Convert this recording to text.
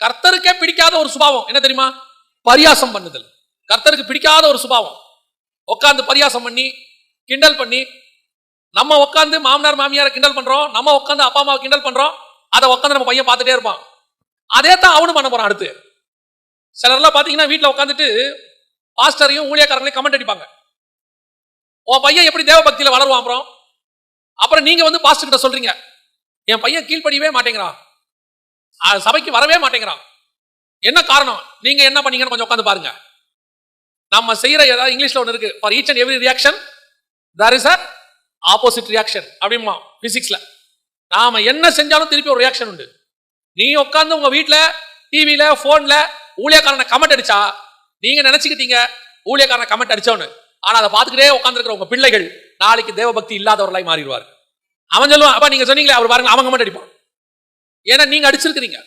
கர்த்தருக்கே பிடிக்காத ஒரு சுபாவம் என்ன தெரியுமா? பரியாசம் பண்ணுதல். கர்த்தருக்கு பிடிக்காத ஒரு சுபாவம். உட்காந்து பரியாசம் பண்ணி கிண்டல் பண்ணி, நம்ம உட்காந்து மாமனார் மாமியாரை கிண்டல் பண்றோம், நம்ம உட்காந்து அப்பா அம்மாவை கிண்டல் பண்றோம், அதை உட்காந்து நம்ம பையன் பார்த்துட்டே இருப்பான். அதே தான் அவனும் பண்ண போறான். அடுத்து சிலர்லாம் பாத்தீங்கன்னா வீட்டில் உட்காந்துட்டு பாஸ்டரையும் ஊழியக்காரங்களையும் கமெண்ட் அடிப்பாங்க. உன் பையன் எப்படி தேவ பக்தியில வளருவான். அப்புறம் நீங்க வந்து பாஸ்டர் கிட்ட சொல்றீங்க, என் பையன் கீழ்ப்படியவே மாட்டேங்கிறான், சபைக்கு வரவே மாட்டேங்கிறான், என்ன காரணம்? நீங்க என்ன பண்ணீங்கன்னு கொஞ்சம் உட்காந்து பாருங்க. நம்ம செய்யற ஏதாவது இங்கிலீஷ்ல ஒன்று இருக்கு, for each and every reaction there is a opposite reaction அப்படிமா பிசிக்ஸ்ல. நாம என்ன செஞ்சாலும் திருப்பி ஒரு ரியாக்ஷன் உண்டு. நீ உட்காந்து உங்க வீட்டுல டிவியில போன்ல ஊழியக்காரனை கமெண்ட் அடிச்சா நீங்க நினைச்சுக்கிட்டீங்க ஊழியக்காரனை கமெண்ட் அடிச்சவனு. ஆனா அதை பார்த்துக்கிட்டே உட்காந்துருக்கிற உங்க பிள்ளைகள் நாளைக்கு தேவபக்தி இல்லாதவர்களாய் மாறிடுவார். அவன் சொல்லுவான், அப்ப நீங்க சொன்னீங்களே அவர் பாருங்க, அவன் கமெண்ட் அடிப்பான். ஏன்னா நீங்க அடிச்சிருக்கிறீங்க.